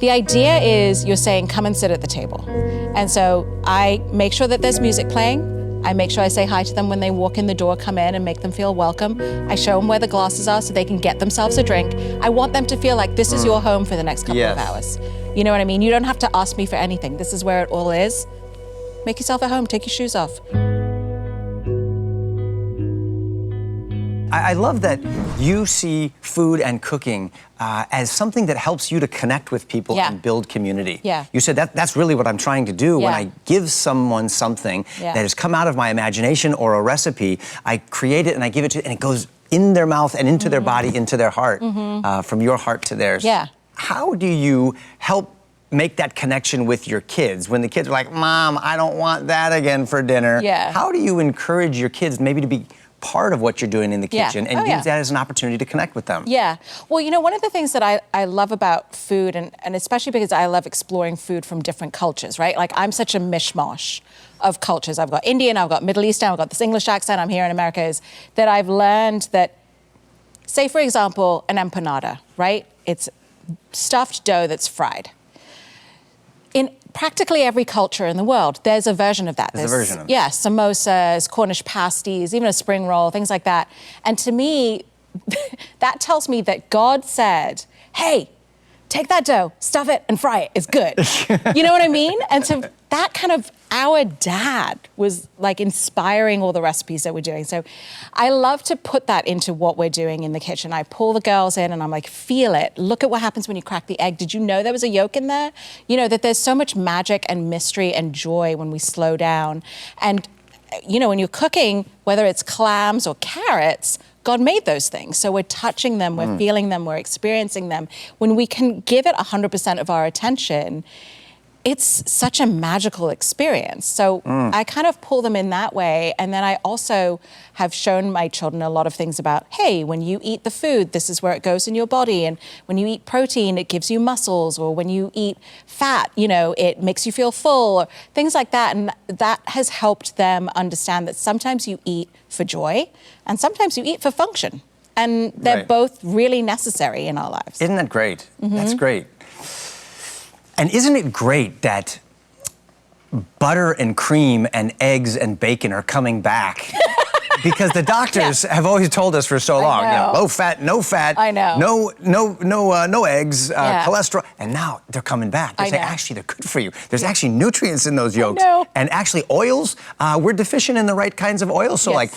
The idea is you're saying, come and sit at the table. And so I make sure that there's music playing. I make sure I say hi to them when they walk in the door, come in and make them feel welcome. I show them where the glasses are so they can get themselves a drink. I want them to feel like this is your home for the next couple of hours. You know what I mean? You don't have to ask me for anything. This is where it all is. Make yourself at home, take your shoes off. I love that you see food and cooking as something that helps you to connect with people and build community. You said that's really what I'm trying to do when I give someone something that has come out of my imagination or a recipe. I create it and I give it to, and it goes in their mouth and into their body, into their heart, from your heart to theirs. How do you help make that connection with your kids when the kids are like, Mom, I don't want that again for dinner? How do you encourage your kids maybe to be part of what you're doing in the kitchen and use that as an opportunity to connect with them? Well, you know, one of the things that I love about food, and especially because I love exploring food from different cultures, right? Like, I'm such a mishmash of cultures. I've got Indian, I've got Middle Eastern, I've got this English accent, I'm here in America, is that I've learned that, say, for example, an empanada, right? It's stuffed dough that's fried. In practically every culture in the world, there's a version of that. There's a version of it. Yeah, samosas, Cornish pasties, even a spring roll, things like that. And to me, that tells me that God said, hey, take that dough, stuff it, and fry it. It's good. You know what I mean? And so that kind of, our dad was like inspiring all the recipes that we're doing. So I love to put that into what we're doing in the kitchen. I pull the girls in and I'm like, feel it. Look at what happens when you crack the egg. Did you know there was a yolk in there? You know, that there's so much magic and mystery and joy when we slow down. And, you know, when you're cooking, whether it's clams or carrots, God made those things. So we're touching them, we're feeling them, we're experiencing them. When we can give it 100% of our attention, it's such a magical experience. So I kind of pull them in that way. And then I also have shown my children a lot of things about, hey, when you eat the food, this is where it goes in your body. And when you eat protein, it gives you muscles. Or when you eat fat, you know, it makes you feel full, or things like that. And that has helped them understand that sometimes you eat for joy and sometimes you eat for function. And they're both really necessary in our lives. Isn't that great? That's great. And isn't it great that butter and cream and eggs and bacon are coming back? Because the doctors have always told us for so long, you know, low fat, no fat, no eggs, cholesterol, and now they're coming back. They say, actually, they're good for you. There's actually nutrients in those yolks. And actually oils, we're deficient in the right kinds of oils. So like,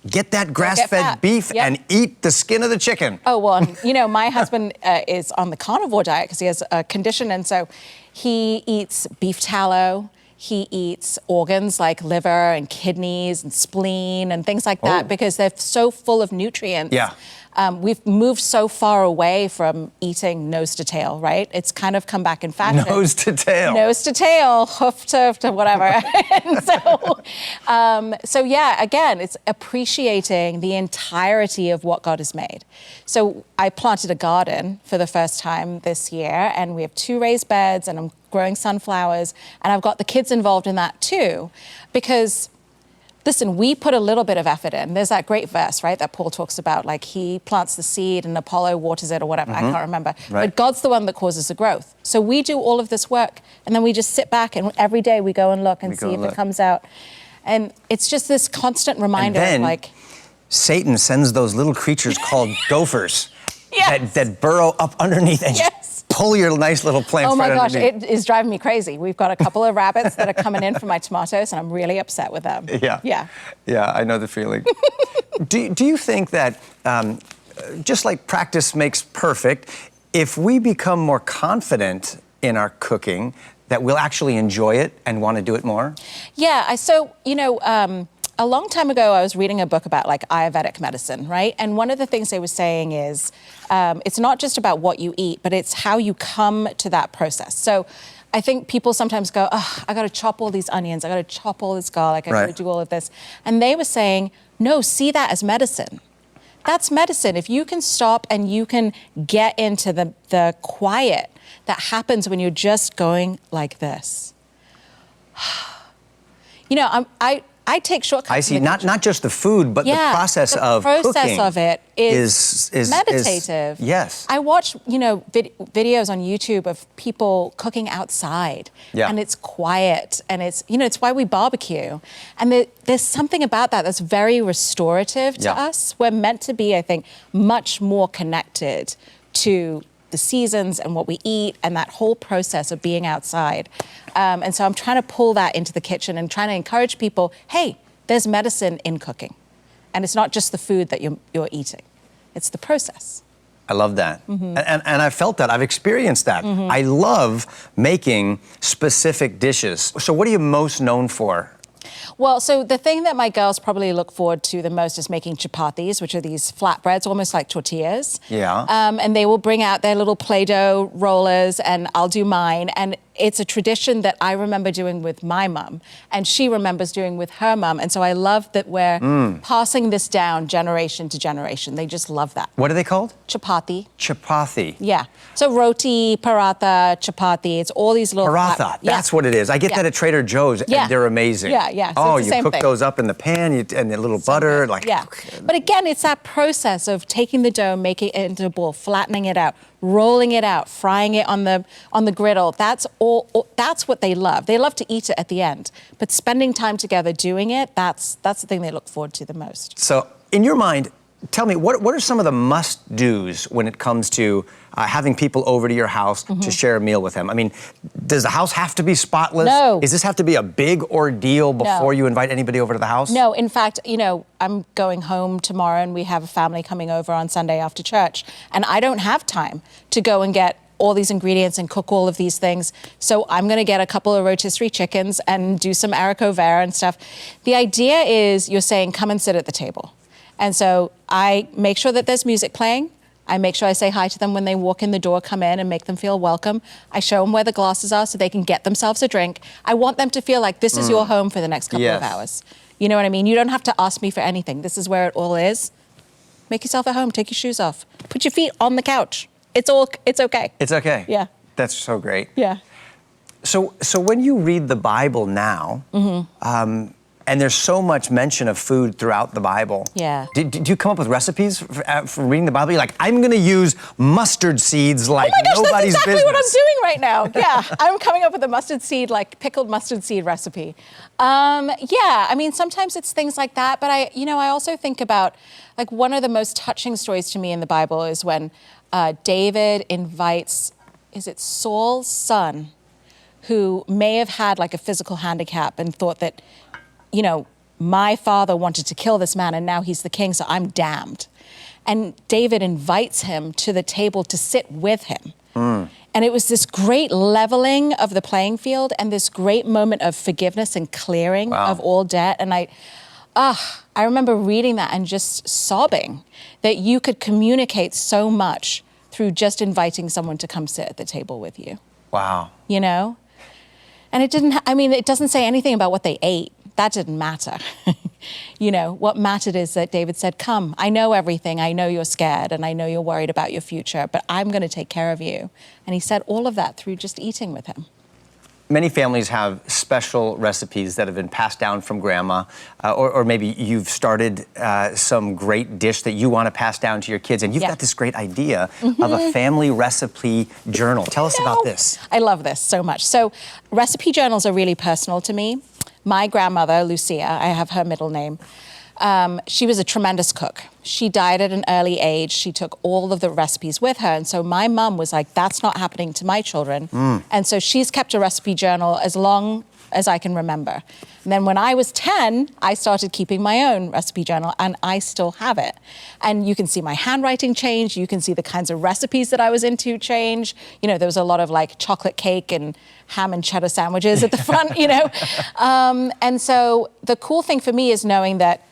get that grass-fed beef and eat the skin of the chicken. Oh, well, you know, my husband is on the carnivore diet because he has a condition, and so he eats beef tallow. He eats organs like liver and kidneys and spleen and things like that because they're so full of nutrients. We've moved so far away from eating nose to tail, right? It's kind of come back in fashion. Nose to tail. Nose to tail, hoof to whatever. And so yeah, again, it's appreciating the entirety of what God has made. So I planted a garden for the first time this year, and we have 2 raised beds, and I'm growing sunflowers, and I've got the kids involved in that too, because listen, we put a little bit of effort in. There's that great verse, right, that Paul talks about, like he plants the seed and Apollo waters it or whatever, I can't remember. But God's the one that causes the growth. So we do all of this work, and then we just sit back, and every day we go and look and see if it comes out. And it's just this constant reminder and then, of like... Satan sends those little creatures called gophers that burrow up underneath and pull your nice little plants. Oh my gosh, underneath. it is driving me crazy. We've got a couple of rabbits that are coming in for my tomatoes, and I'm really upset with them. Yeah, I know the feeling. do you think that, just like practice makes perfect, if we become more confident in our cooking, that we'll actually enjoy it and want to do it more? Yeah, so, you know, a long time ago, I was reading a book about like Ayurvedic medicine, right? And one of the things they were saying is, it's not just about what you eat, but it's how you come to that process. So I think people sometimes go, oh, I got to chop all these onions, I got to chop all this garlic, I got to do all of this. And they were saying, no, see that as medicine. That's medicine. If you can stop and you can get into the quiet that happens when you're just going like this. You know, I take shortcuts. I see. Not just the food, but the process of cooking. The process of it is meditative. Yes. I watch, videos on YouTube of people cooking outside, and it's quiet, and it's, it's why we barbecue, and there's something about that that's very restorative to us. We're meant to be, I think, much more connected to the seasons and what we eat and that whole process of being outside. And so I'm trying to pull that into the kitchen and trying to encourage people, hey, there's medicine in cooking. And it's not just the food that you're eating. It's the process. I love that. And I felt that. I've experienced that. I love making specific dishes. So what are you most known for? Well, so the thing that my girls probably look forward to the most is making chapatis, which are these flatbreads, almost like tortillas. Yeah. And they will bring out their little Play-Doh rollers, and I'll do mine. And it's a tradition that I remember doing with my mum, and she remembers doing with her mum. And so I love that we're passing this down generation to generation. They just love that. What are they called? Chapati. Chapati. Yeah. So roti, paratha, chapati. It's all these little... Paratha. That's what it is. I get that at Trader Joe's, and they're amazing. Yeah. So oh, you cook those up in the pan, and a little butter. But again, it's that process of taking the dough, making it into a ball, flattening it out, rolling it out, frying it on the griddle. That's what they love. They love to eat it at the end. But spending time together doing it, that's the thing they look forward to the most. So in your mind, tell me, what are some of the must-dos when it comes to having people over to your house to share a meal with them? I mean, does the house have to be spotless? No. Does this have to be a big ordeal before you invite anybody over to the house? No, in fact, I'm going home tomorrow, and we have a family coming over on Sunday after church, and I don't have time to go and get all these ingredients and cook all of these things. So I'm gonna get a couple of rotisserie chickens and do some haricot vert and stuff. The idea is you're saying, come and sit at the table. And so I make sure that there's music playing. I make sure I say hi to them when they walk in the door, come in and make them feel welcome. I show them where the glasses are so they can get themselves a drink. I want them to feel like this is your home for the next couple of hours. You know what I mean? You don't have to ask me for anything. This is where it all is. Make yourself at home, take your shoes off. Put your feet on the couch. It's okay. It's okay. Yeah. That's so great. Yeah. So when you read the Bible now, and there's so much mention of food throughout the Bible. Yeah. Do you come up with recipes for reading the Bible? You're like, I'm going to use mustard seeds like nobody's that's exactly business. what I'm doing right now. Yeah, I'm coming up with a mustard seed, like pickled mustard seed recipe. Yeah, I mean, sometimes it's things like that, but I also think about, like, one of the most touching stories to me in the Bible is when David invites, is it Saul's son, who may have had like a physical handicap and thought that, my father wanted to kill this man and now he's the king, so I'm damned. And David invites him to the table to sit with him. And it was this great leveling of the playing field and this great moment of forgiveness and clearing of all debt. And I remember reading that and just sobbing that you could communicate so much through just inviting someone to come sit at the table with you. Wow. And it doesn't say anything about what they ate. That didn't matter. What mattered is that David said, come, I know everything. I know you're scared and I know you're worried about your future, but I'm going to take care of you. And he said all of that through just eating with him. Many families have special recipes that have been passed down from grandma, or maybe you've started some great dish that you want to pass down to your kids, and you've got this great idea of a family recipe journal. Tell us about this. I love this so much. So recipe journals are really personal to me. My grandmother, Lucia, I have her middle name, she was a tremendous cook. She died at an early age. She took all of the recipes with her. And so my mom was like, that's not happening to my children. And so she's kept a recipe journal as long as I can remember. And then when I was 10, I started keeping my own recipe journal, and I still have it. And you can see my handwriting change. You can see the kinds of recipes that I was into change. There was a lot of like chocolate cake and ham and cheddar sandwiches at the front, And so the cool thing for me is knowing that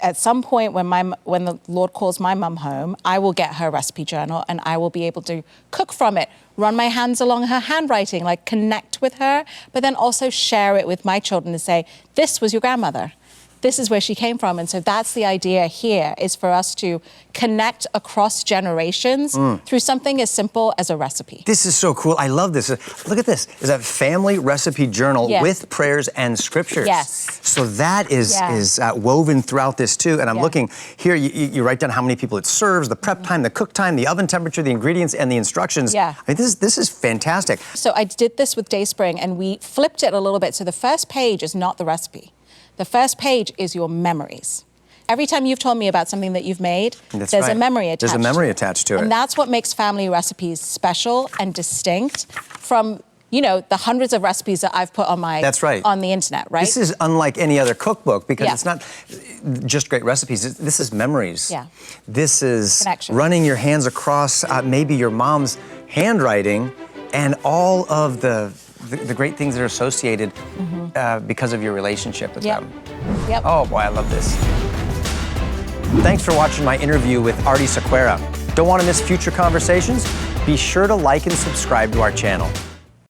at some point when the Lord calls my mum home, I will get her recipe journal and I will be able to cook from it, run my hands along her handwriting, like connect with her, but then also share it with my children to say, this was your grandmother. this is where she came from. And so that's the idea here, is for us to connect across generations through something as simple as a recipe. This is so cool. I love this. Look at this. It's a family recipe journal with prayers and scriptures. Yes. So that is woven throughout this too. And I'm looking here, you write down how many people it serves, the prep time, the cook time, the oven temperature, the ingredients, and the instructions. Yeah. I mean, this is fantastic. So I did this with Dayspring, and we flipped it a little bit. So the first page is not the recipe. The first page is your memories. Every time you've told me about something that you've made, there's a memory attached. There's a memory attached to it. And that's what makes family recipes special and distinct from, you know, the hundreds of recipes that I've put on my on the internet, right? This is unlike any other cookbook because it's not just great recipes. This is memories. Yeah. This is connection. Running your hands across maybe your mom's handwriting and all of the great things that are associated because of your relationship with them. Yep. Oh boy, I love this. Thanks for watching my interview with Aarti Sequeira. Don't want to miss future conversations? Be sure to like and subscribe to our channel.